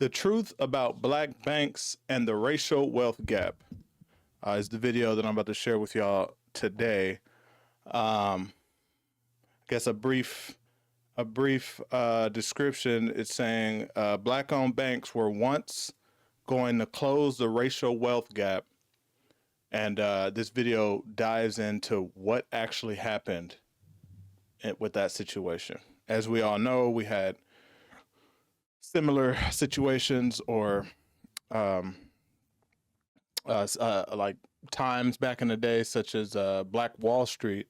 The truth about black banks and the racial wealth gap is the video that I'm about to share with y'all today. I guess a brief description. It's saying black-owned banks were once going to close the racial wealth gap, and this video dives into what actually happened with that situation. As we all know, we had similar situations or like times back in the day, such as Black Wall Street,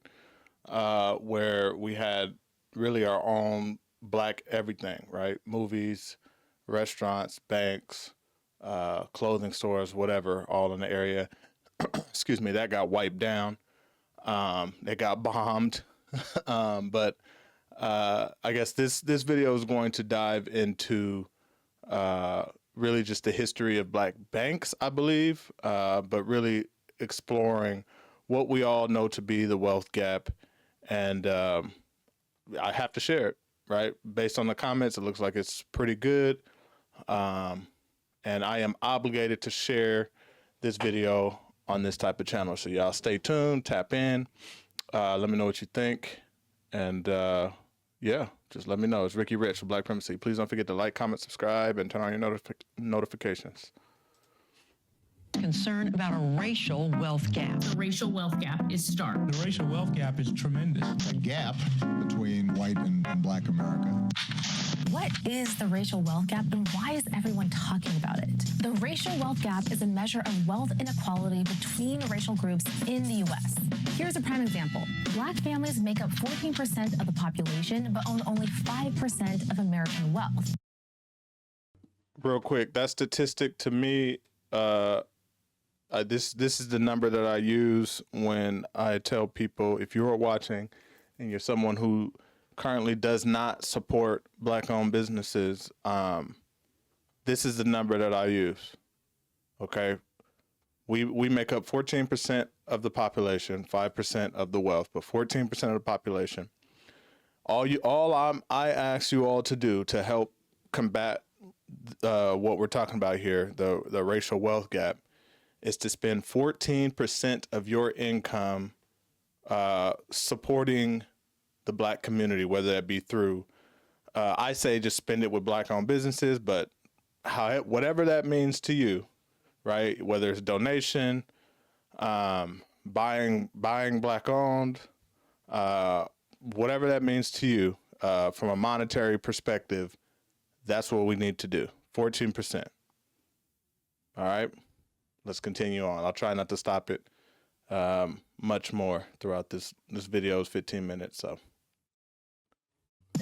where we had really our own black everything, right? Movies, restaurants, banks, clothing stores, whatever, all in the area. Excuse me, that got wiped down. It got bombed. But I guess this video is going to dive into really just the history of black banks, I believe, but really exploring what we all know to be the wealth gap. And I have to share it, right? Based on the comments, it looks like it's pretty good. And I am obligated to share this video on this type of channel. So y'all stay tuned, tap in, let me know what you think. And yeah, just let me know. It's Ricky Rich from Black Primacy. Please don't forget to like, comment, subscribe, and turn on your notifications. Concern about a racial wealth gap. The racial wealth gap is stark. The racial wealth gap is tremendous. The gap between white and black America. What is the racial wealth gap and why is everyone talking about it? The racial wealth gap is a measure of wealth inequality between racial groups in the U.S. Here's a prime example. Black families make up 14% of the population, but own only 5% of American wealth. Real quick, that statistic to me, this is the number that I use when I tell people, if you're watching and you're someone who currently does not support black-owned businesses, this is the number that I use. Okay, we make up 14% of the population, 5% of the wealth, but 14% of the population. I ask you all to do to help combat what we're talking about here, the racial wealth gap, is to spend 14% of your income supporting the black community, whether that be through, I say just spend it with black-owned businesses, but whatever that means to you, right? Whether it's donation, buying black-owned, whatever that means to you, from a monetary perspective, that's what we need to do. 14%. All right, let's continue on. I'll try not to stop it much more throughout this video is 15 minutes, so.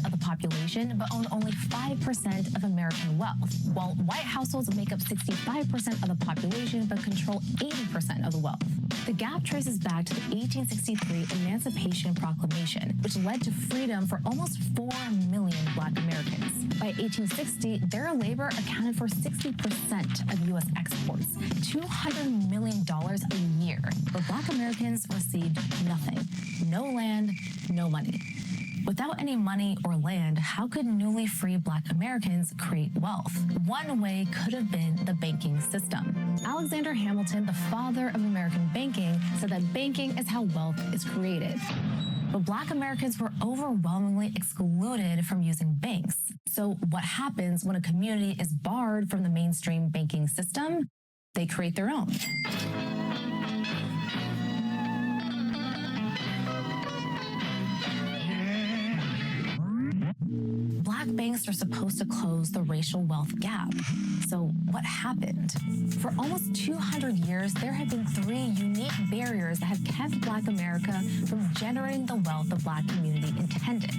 Of the population, but own only 5% of American wealth, while white households make up 65% of the population, but control 80% of the wealth. The gap traces back to the 1863 Emancipation Proclamation, which led to freedom for almost 4 million black Americans. By 1860, their labor accounted for 60% of U.S. exports, $200 million a year, but black Americans received nothing. No land, no money. Without any money or land, how could newly free black Americans create wealth? One way could have been the banking system. Alexander Hamilton, the father of American banking, said that banking is how wealth is created. But black Americans were overwhelmingly excluded from using banks. So what happens when a community is barred from the mainstream banking system? They create their own. Black banks are supposed to close the racial wealth gap. So what happened? For almost 200 years, there have been 3 unique barriers that have kept black America from generating the wealth the black community intended: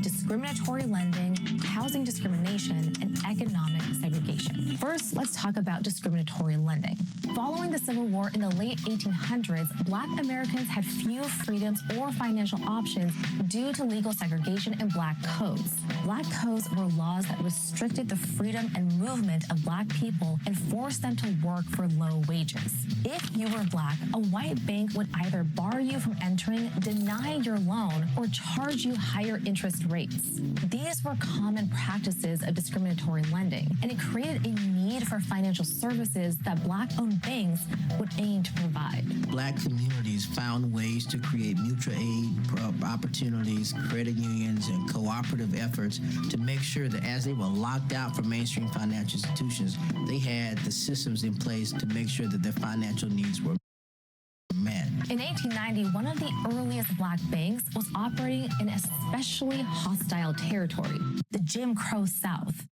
discriminatory lending, housing discrimination, and economic segregation. First, let's talk about discriminatory lending. Following the Civil War in the late 1800s, Black Americans had few freedoms or financial options due to legal segregation and Black codes. Black codes were laws that restricted the freedom and movement of Black people and forced them to work for low wages. If you were Black, a white bank would either bar you from entering, deny your loan, or charge you higher interest rates. These were common practices of discriminatory lending, and it created a need for financial services that Black-owned banks would aim to provide. Black communities found ways to create mutual aid opportunities, credit unions, and cooperative efforts to make sure that as they were locked out from mainstream financial institutions, they had the systems in place to make sure that their financial needs were met. In 1890, one of the earliest Black banks was operating in especially hostile territory, the Jim Crow South.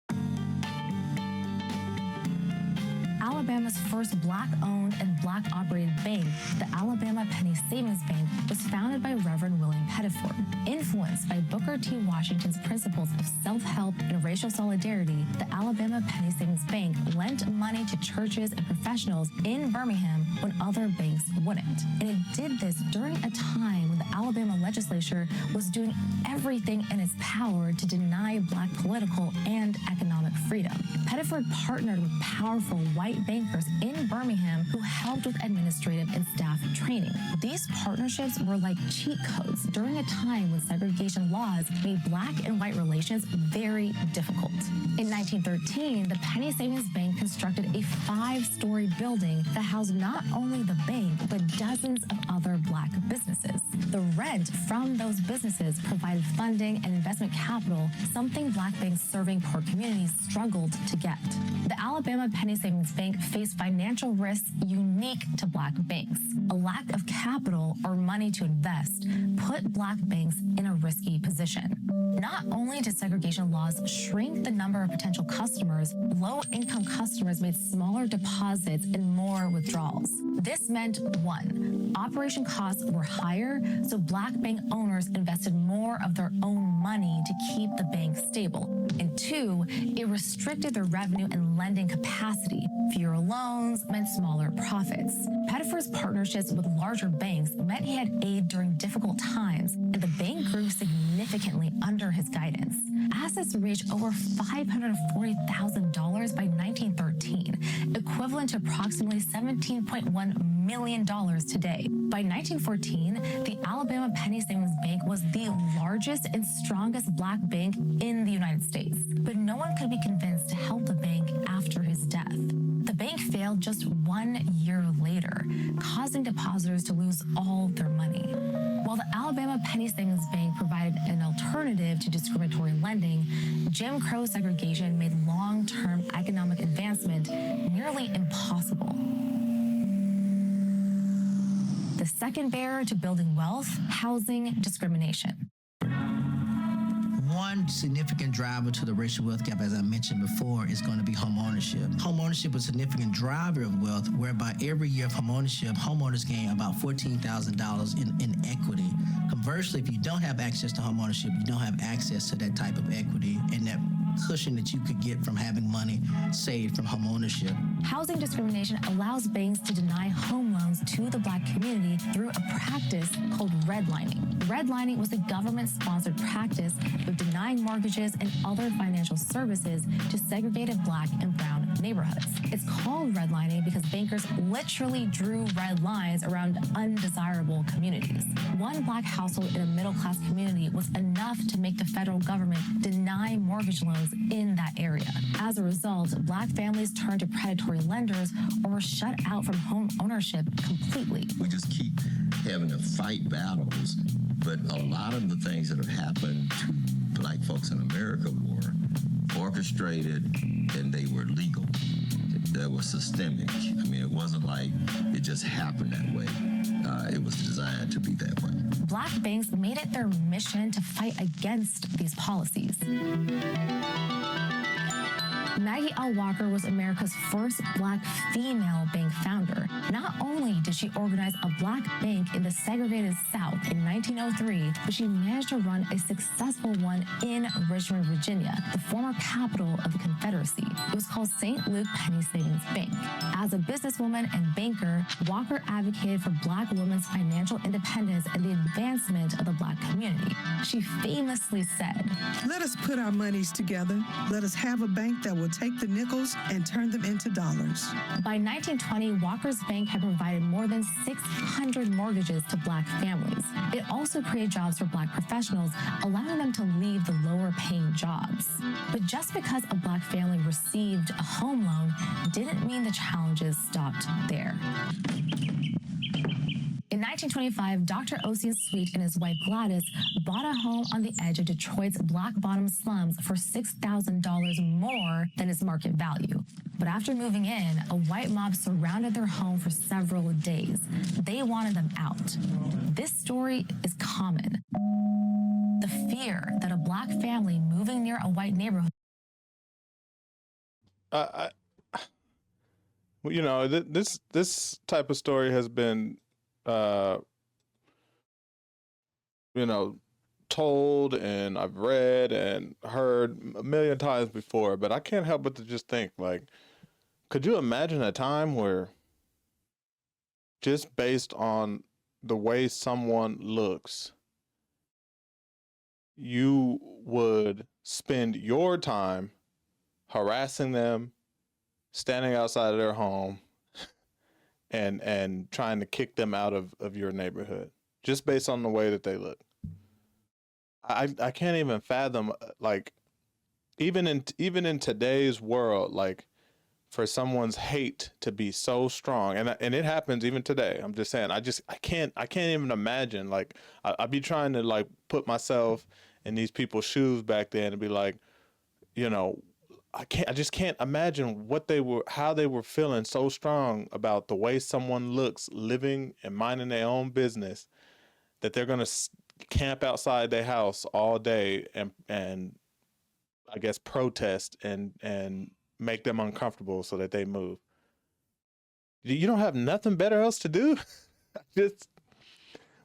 Alabama's first Black-owned and Black-operated bank, the Alabama Penny Savings Bank, was founded by Reverend William Pettiford. Influenced by Booker T. Washington's principles of self-help and racial solidarity, the Alabama Penny Savings Bank lent money to churches and professionals in Birmingham when other banks wouldn't. And it did this during a time when the Alabama legislature was doing everything in its power to deny Black political and economic freedom. Pettiford partnered with powerful white bankers in Birmingham who helped with administrative and staff training. These partnerships were like cheat codes during a time when segregation laws made Black and white relations very difficult. In 1913, the Penny Savings Bank constructed a 5-story building that housed not only the bank, but dozens of other Black businesses. The rent from those businesses provided funding and investment capital, something Black banks serving poor communities struggled to get. The Alabama Penny Savings Bank faced financial risks unique to Black banks. A lack of capital or money to invest put Black banks in a risky position. Not only did segregation laws shrink the number of potential customers, low-income customers made smaller deposits and more withdrawals. This meant, 1, operation costs were higher, so Black bank owners invested more of their own money to keep the bank stable. And 2, it restricted their revenue and lending capacity. Fewer loans meant smaller profits. Pettiford's partnerships with larger banks meant he had aid during difficult times, and the bank grew significantly under his guidance. Assets reached over $540,000 by 1913, equivalent to approximately $17.1 million today. By 1914, the Alabama Penny Savings Bank was the largest and strongest Black bank in the United States, but no one could be convinced to help the bank after his death. The bank failed just 1 year later, causing depositors to lose all their money. While the Alabama Penny Savings Bank provided an alternative to discriminatory lending, Jim Crow segregation made long-term economic advancement nearly impossible. The second barrier to building wealth, housing discrimination. One significant driver to the racial wealth gap, as I mentioned before, is going to be homeownership. Homeownership is a significant driver of wealth, whereby every year of homeownership, homeowners gain about $14,000 in equity. Conversely, if you don't have access to homeownership, you don't have access to that type of equity and that cushion that you could get from having money saved from homeownership. Housing discrimination allows banks to deny home loans to the Black community through a practice called redlining. Redlining was a government-sponsored practice of denying mortgages and other financial services to segregated Black and brown neighborhoods. It's called redlining because bankers literally drew red lines around undesirable communities. One Black household in a middle-class community was enough to make the federal government deny mortgage loans in that area. As a result, Black families turned to predatory lenders or were shut out from home ownership completely. We just keep having to fight battles, but a lot of the things that have happened to Black folks in America were orchestrated and they were legal. That was systemic. I mean, it wasn't like it just happened that way. It was designed to be that way. Black banks made it their mission to fight against these policies. Maggie L. Walker was America's first Black female bank founder. Not only did she organize a Black bank in the segregated South in 1903, but she managed to run a successful one in Richmond, Virginia, the former capital of the Confederacy. It was called St. Luke Penny Savings Bank. As a businesswoman and banker, Walker advocated for Black women's financial independence and the advancement of the Black community. She famously said, "Let us put our monies together. Let us have a bank that will take the nickels and turn them into dollars." By 1920, Walker's bank had provided more than 600 mortgages to Black families. It also created jobs for Black professionals, allowing them to leave the lower-paying jobs. But just because a Black family received a home loan didn't mean the challenges stopped there. In 1925, Dr. Ocean Sweet and his wife Gladys bought a home on the edge of Detroit's Black Bottom slums for $6,000 more than its market value. But after moving in, a white mob surrounded their home for several days. They wanted them out. This story is common. The fear that a Black family moving near a white neighborhood. You know, this type of story has been, you know, told and I've read and heard a million times before, but I can't help but to just think, like, could you imagine a time where just based on the way someone looks, you would spend your time harassing them, standing outside of their home, and trying to kick them out of your neighborhood just based on the way that they look? I can't even fathom, like, even in today's world, like, for someone's hate to be so strong, and it happens even today. I'm just saying, I can't even imagine. Like, I'd be trying to, like, put myself in these people's shoes back then and be like, you know, I just can't imagine how they were feeling so strong about the way someone looks, living and minding their own business, that they're gonna camp outside their house all day and I guess protest and make them uncomfortable so that they move. You don't have nothing better else to do. Just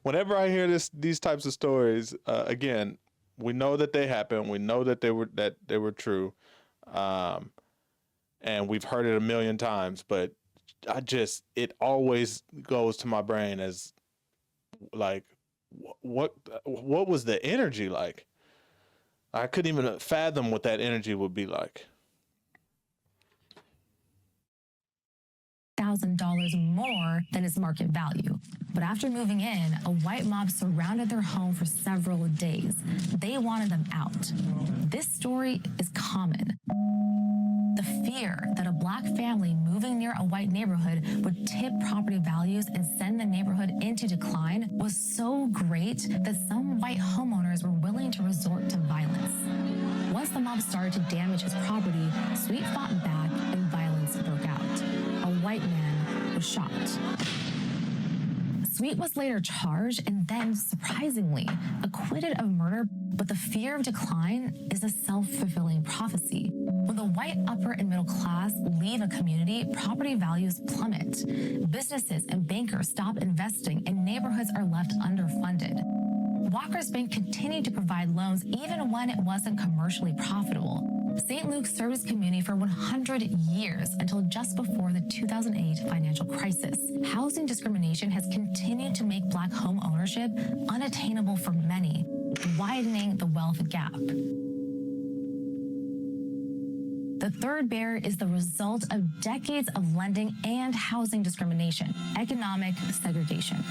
whenever I hear these types of stories, again, we know that they happen. We know that they were true. And we've heard it a million times, but it always goes to my brain as like, what was the energy like? I couldn't even fathom what that energy would be like. $1,000 more than its market value. But after moving in, a white mob surrounded their home for several days. They wanted them out. This story is common. The fear that a Black family moving near a white neighborhood would tip property values and send the neighborhood into decline was so great that some white homeowners were willing to resort to violence. Once the mob started to damage his property, Sweet fought back and violence broke out. A white man was shot. Sweet was later charged and then, surprisingly, acquitted of murder, but the fear of decline is a self-fulfilling prophecy. When the white upper and middle class leave a community, property values plummet. Businesses and bankers stop investing, and neighborhoods are left underfunded. Walker's Bank continued to provide loans even when it wasn't commercially profitable. St. Luke served its community for 100 years until just before the 2008 financial crisis. Housing discrimination has continued to make Black home ownership unattainable for many, widening the wealth gap. The third barrier is the result of decades of lending and housing discrimination: economic segregation.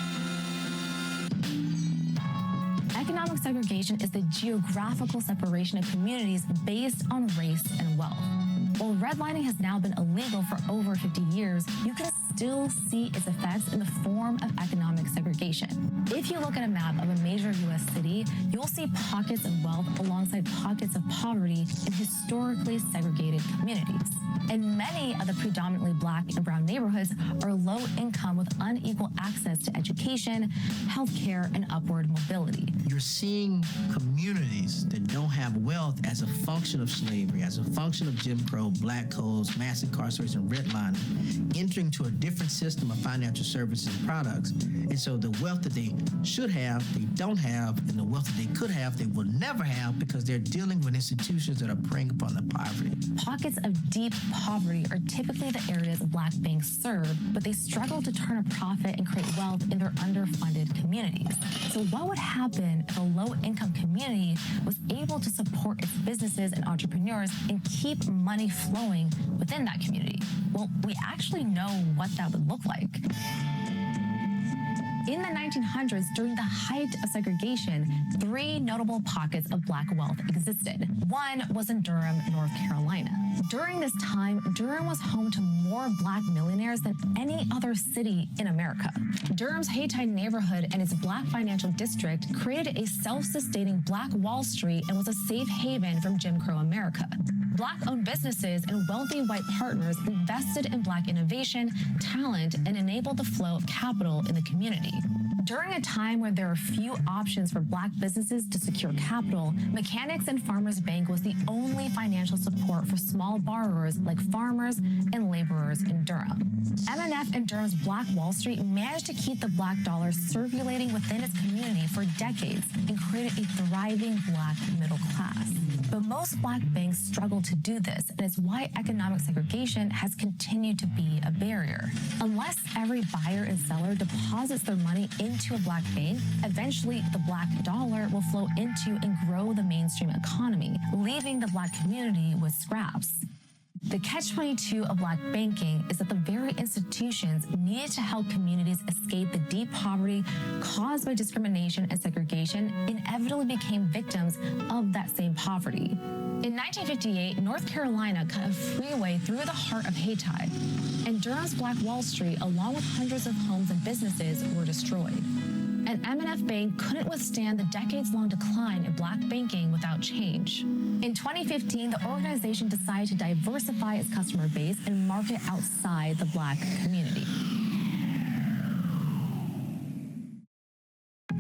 Economic segregation is the geographical separation of communities based on race and wealth. While redlining has now been illegal for over 50 years, you can still see its effects in the form of economic segregation. If you look at a map of a major U.S. city, you'll see pockets of wealth alongside pockets of poverty in historically segregated communities. and many of the predominantly Black and brown neighborhoods are low income with unequal access to education, healthcare, and upward mobility. You're seeing communities that don't have wealth as a function of slavery, as a function of Jim Crow, Black codes, mass incarceration, redlining, entering to a different system of financial services and products. And so the wealth that they should have, they don't have, and the wealth that they could have, they will never have because they're dealing with institutions that are preying upon the poverty. Pockets of deep poverty are typically the areas Black banks serve, but they struggle to turn a profit and create wealth in their underfunded communities. So what would happen if a low-income community was able to support its businesses and entrepreneurs and keep money flowing within that community? Well, we actually know what that would look like. In the 1900s, during the height of segregation, 3 notable pockets of Black wealth existed. One was in Durham, North Carolina. During this time, Durham was home to more Black millionaires than any other city in America. Durham's Haytide neighborhood and its Black financial district created a self-sustaining Black Wall Street and was a safe haven from Jim Crow America. Black-owned businesses and wealthy white partners invested in Black innovation, talent, and enabled the flow of capital in the community. During a time where there were few options for Black businesses to secure capital, Mechanics and Farmers Bank was the only financial support for small borrowers like farmers and laborers in Durham. M&F and Durham's Black Wall Street managed to keep the Black dollar circulating within its community for decades and created a thriving Black middle class. But most Black banks struggle to do this, and it's why economic segregation has continued to be a barrier. Unless every buyer and seller deposits their money into a Black bank, eventually the Black dollar will flow into and grow the mainstream economy, leaving the Black community with scraps. The catch-22 of Black banking is that the very institutions needed to help communities escape the deep poverty caused by discrimination and segregation inevitably became victims of that same poverty. In 1958, North Carolina cut a freeway through the heart of Haytide, and Durham's Black Wall Street, along with hundreds of homes and businesses, were destroyed. And M&F Bank couldn't withstand the decades-long decline in Black banking without change. In 2015, the organization decided to diversify its customer base and market outside the Black community.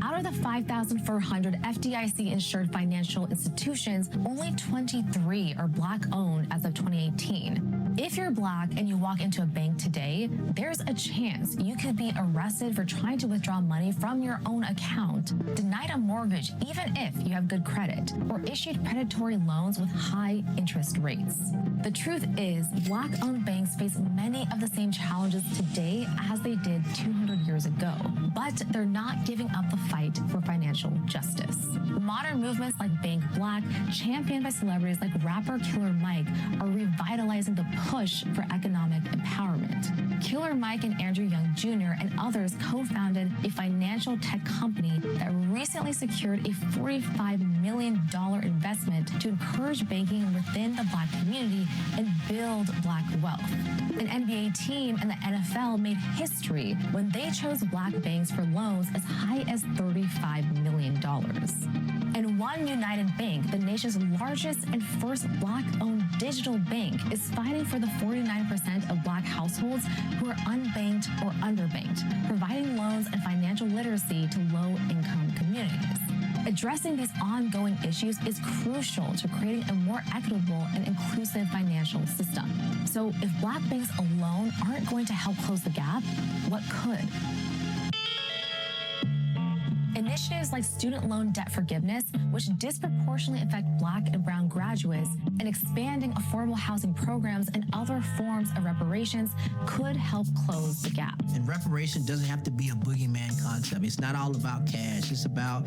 Out of the 5,400 FDIC-insured financial institutions, only 23 are Black-owned as of 2018. If you're Black and you walk into a bank today, there's a chance you could be arrested for trying to withdraw money from your own account, denied a mortgage even if you have good credit, or issued predatory loans with high interest rates. The truth is, Black-owned banks face many of the same challenges today as they did 200 years ago, but they're not giving up the fight for financial justice. Modern movements like Bank Black, championed by celebrities like rapper Killer Mike, are revitalizing the push for economic empowerment. Killer Mike and Andrew Young Jr. and others co-founded a financial tech company that recently secured a $45 million investment to encourage banking within the Black community and build Black wealth. An NBA team and the NFL made history when they chose Black banks for loans as high as $35 million. And One United Bank, the nation's largest and first Black-owned digital bank, is fighting for the 49% of Black households who are unbanked or underbanked, providing loans and financial literacy to low-income communities. Addressing these ongoing issues is crucial to creating a more equitable and inclusive financial system. So if Black banks alone aren't going to help close the gap, what could? Initiatives like student loan debt forgiveness, which disproportionately affect Black and brown graduates, and expanding affordable housing programs and other forms of reparations could help close the gap. And reparation doesn't have to be a boogeyman concept. It's not all about cash. It's about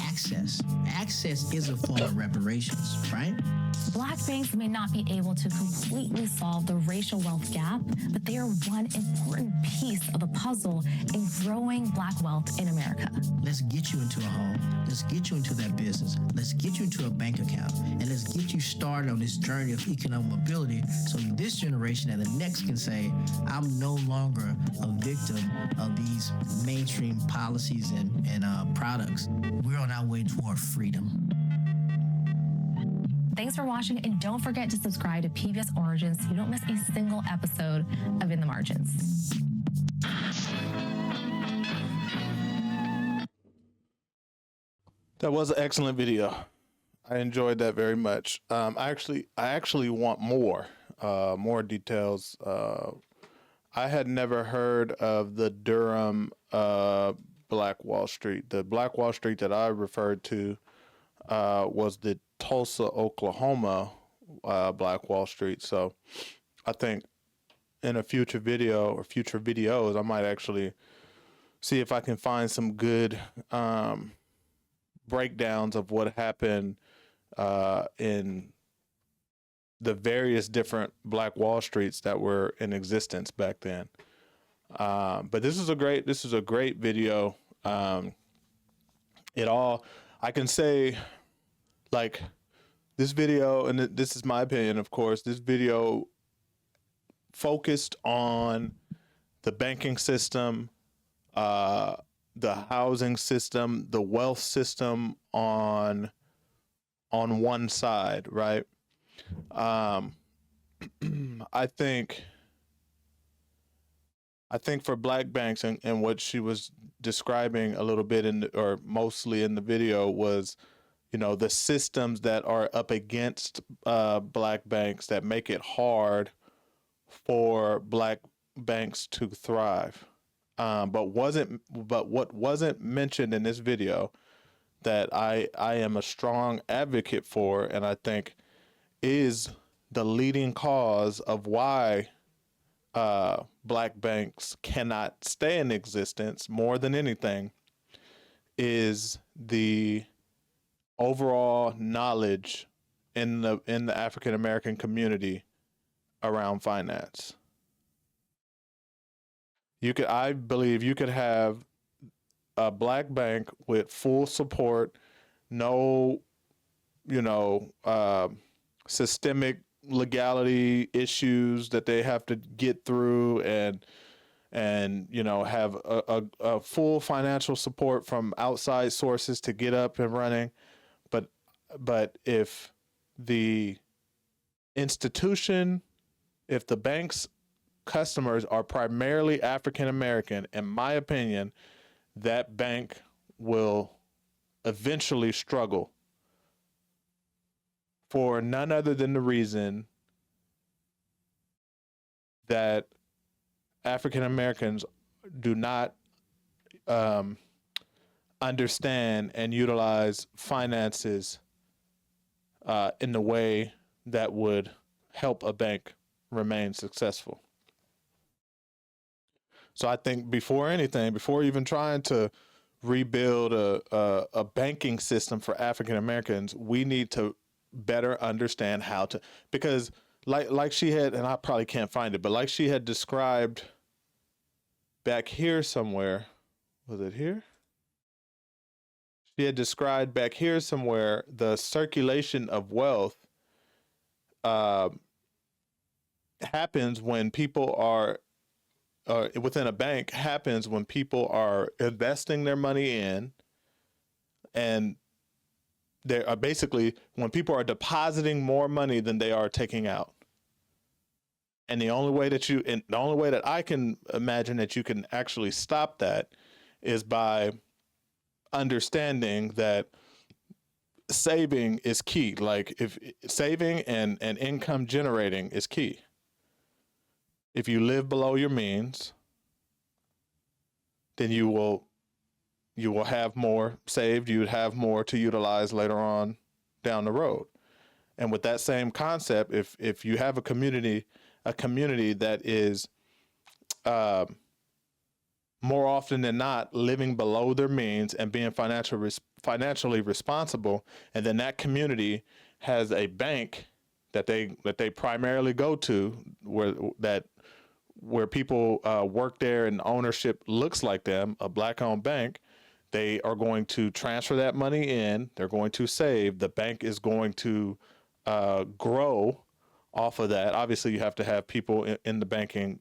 access. Access is a form of reparations, right? Black banks may not be able to completely solve the racial wealth gap, but they are one important piece of the puzzle in growing Black wealth in America. Let's get you into a home. Let's get you into that business. Let's get you into a bank account. And let's get you started on this journey of economic mobility so this generation and the next can say, I'm no longer a victim of these mainstream policies and products. We're on our way toward freedom. Thanks for watching, and don't forget to subscribe to PBS Origins so you don't miss a single episode of In the Margins. That was an excellent video. I enjoyed that very much. I actually want more details. I had never heard of the Durham Black Wall Street. The Black Wall Street that I referred to was the Tulsa, Oklahoma Black Wall Street. So I think in a future video or future videos, I might actually see if I can find some good breakdowns of what happened in the various different Black Wall Streets that were in existence back then. But this is a great video. I can say, like, this video, and this is my opinion, of course, this video focused on the banking system, the housing system, the wealth system on one side, right? I think for black banks, and what she was describing a little bit or mostly in the video was, the systems that are up against black banks that make it hard for black banks to thrive. But what wasn't mentioned in this video that I am a strong advocate for, and I think is the leading cause of why black banks cannot stay in existence more than anything, is the overall knowledge in the African American community around finance. I believe you could have a black bank with full support, no, systemic legality issues that they have to get through, and have a full financial support from outside sources to get up and running. But if the institution, if the bank's customers are primarily African American, in my opinion, that bank will eventually struggle for none other than the reason that African Americans do not understand and utilize finances in the way that would help a bank remain successful. So I think before even trying to rebuild a banking system for African Americans, we need to better understand how to, because like she had, and I probably can't find it, but like she had described back here somewhere, was it here? She had described back here somewhere the circulation of wealth happens when people are within a bank, happens when people are investing their money in, and they are basically when people are depositing more money than they are taking out. And the only way that I can imagine that you can actually stop that is by understanding that saving is key. Like, if saving and income generating is key. If you live below your means, then you will have more saved. You would have more to utilize later on down the road. And with that same concept, if you have a community that is more often than not living below their means and being financially responsible, and then that community has a bank that they primarily go to, where people work there and ownership looks like them, a black-owned bank, they are going to transfer that money in. They're going to save. The bank is going to grow off of that. Obviously, you have to have people in the banking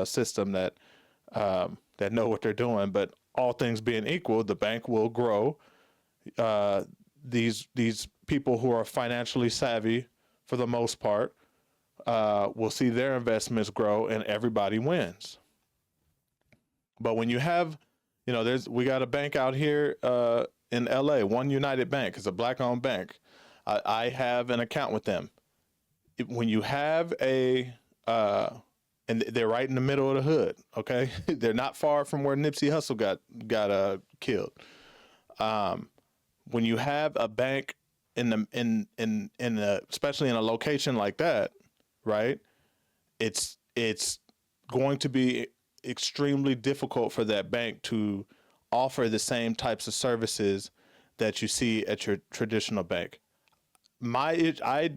system that know what they're doing. But all things being equal, the bank will grow. These people who are financially savvy, for the most part, will see their investments grow, and everybody wins. But when you have, we got a bank out here in LA, One United Bank. It's a black-owned bank. I have an account with them. When you have and they're right in the middle of the hood, okay? They're not far from where Nipsey Hussle got killed. When you have a bank especially in a location like that, right? It's going to be extremely difficult for that bank to offer the same types of services that you see at your traditional bank. I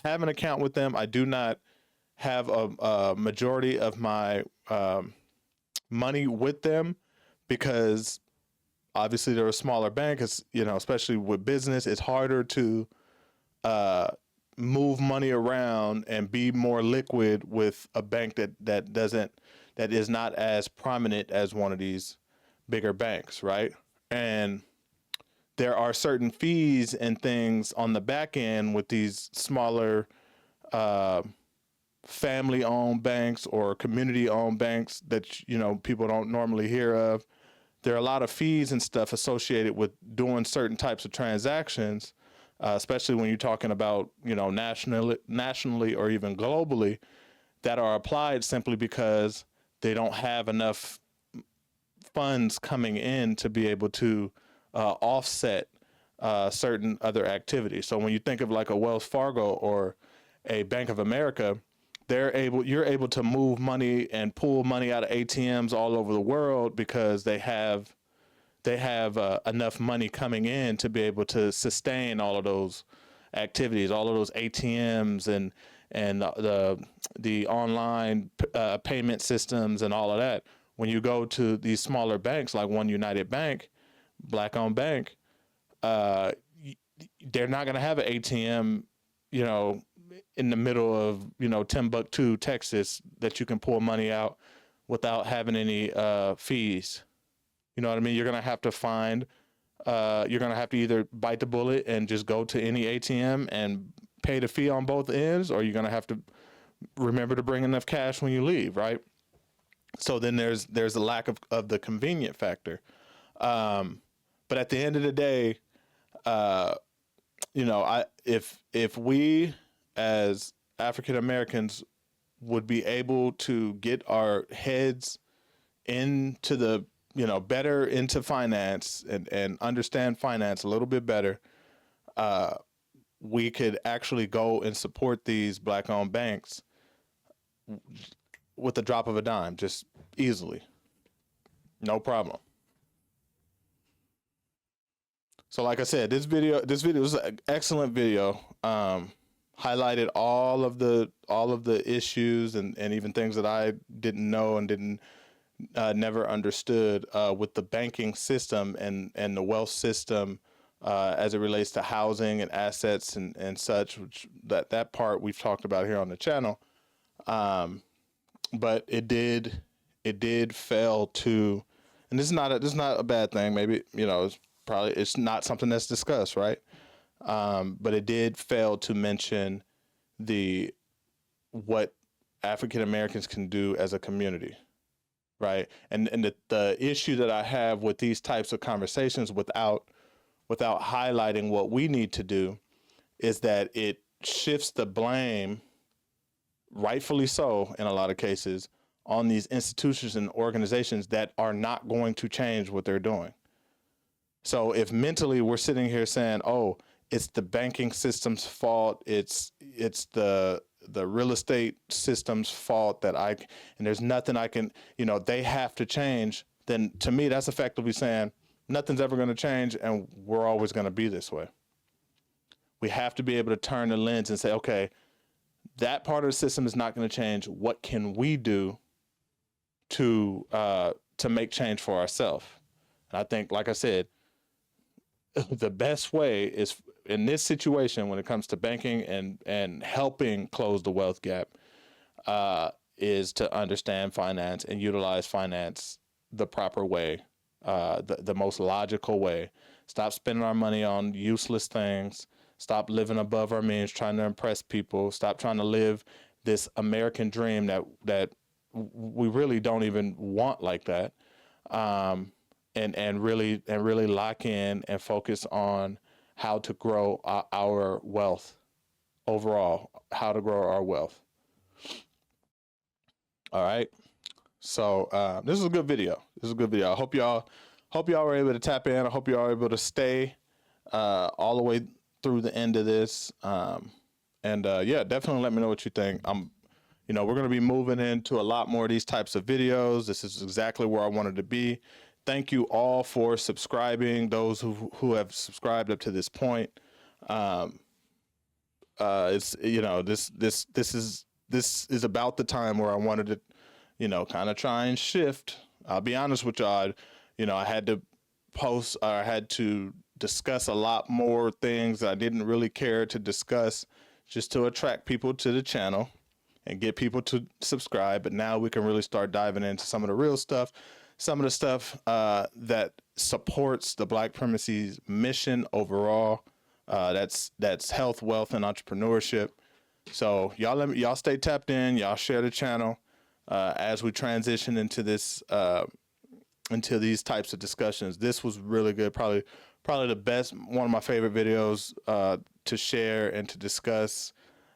have an account with them. I do not have a majority of my money with them because obviously they're a smaller bank. It's, especially with business, it's harder to move money around and be more liquid with a bank that is not as prominent as one of these bigger banks, right? And there are certain fees and things on the back end with these smaller family-owned banks or community-owned banks that people don't normally hear of. There are a lot of fees and stuff associated with doing certain types of transactions, especially when you're talking about nationally or even globally, that are applied simply because they don't have enough funds coming in to be able to offset certain other activities. So when you think of like a Wells Fargo or a Bank of America, you're able to move money and pull money out of ATMs all over the world because they have enough money coming in to be able to sustain all of those activities, all of those ATMs and the online payment systems and all of that. When you go to these smaller banks like One United Bank, black-owned bank, they're not going to have an ATM, in the middle of, Timbuktu, Texas, that you can pull money out without having any fees. You know what I mean? You're going to have to you're going to have to either bite the bullet and just go to any ATM and pay the fee on both ends, or you're going to have to remember to bring enough cash when you leave, right? So then there's a lack of the convenient factor. But at the end of the day, if we as African Americans would be able to get our heads into the, better into finance and understand finance a little bit better, we could actually go and support these black-owned banks with the drop of a dime, just easily. No problem. So like I said, this video was an excellent video. Highlighted all of the issues and even things that I didn't know and never understood with the banking system and the wealth system as it relates to housing and assets and such, which that part we've talked about here on the channel. But it did fail to, and this is not a bad thing. Maybe, it's not something that's discussed, right? But it did fail to mention what African Americans can do as a community, right? And the issue that I have with these types of conversations without highlighting what we need to do is that it shifts the blame, rightfully so in a lot of cases, on these institutions and organizations that are not going to change what they're doing. So if mentally we're sitting here saying, oh, it's the banking system's fault, it's the real estate system's fault and there's nothing I can, they have to change, then to me that's effectively saying nothing's ever going to change and we're always going to be this way. We have to be able to turn the lens and say, okay, that part of the system is not going to change. What can we do to make change for ourselves? And I think, like I said, the best way is in this situation when it comes to banking and helping close the wealth gap is to understand finance and utilize finance the proper way the most logical way. Stop spending our money on useless things. Stop living above our means, trying to impress people. Stop trying to live this American dream that we really don't even want like that. And really lock in and focus on how to grow our wealth overall. How to grow our wealth. All right. So this is a good video. I hope y'all were able to tap in. I hope y'all are able to stay all the way through the end of this. Yeah, definitely let me know what you think. We're going to be moving into a lot more of these types of videos. This is exactly where I wanted to be. Thank you all for subscribing. Those who have subscribed up to this point. It's this is about the time where I wanted to, kind of try and shift. I'll be honest with y'all. I had to post, or I had to discuss a lot more things that I didn't really care to discuss, just to attract people to the channel and get people to subscribe. But now we can really start diving into some of the real stuff, some of the stuff that supports the Black Primacy's mission overall. That's health, wealth, and entrepreneurship. So y'all stay tapped in. Y'all share the channel as we transition into this into these types of discussions. This was really good. Probably the best, one of my favorite videos to share and to discuss.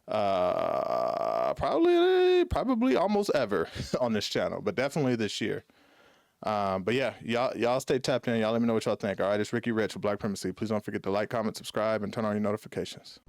Probably almost ever on this channel, but definitely this year. But yeah, y'all stay tapped in. Y'all let me know what y'all think. All right, it's Ricky Rich with Black Primacy. Please don't forget to like, comment, subscribe, and turn on your notifications.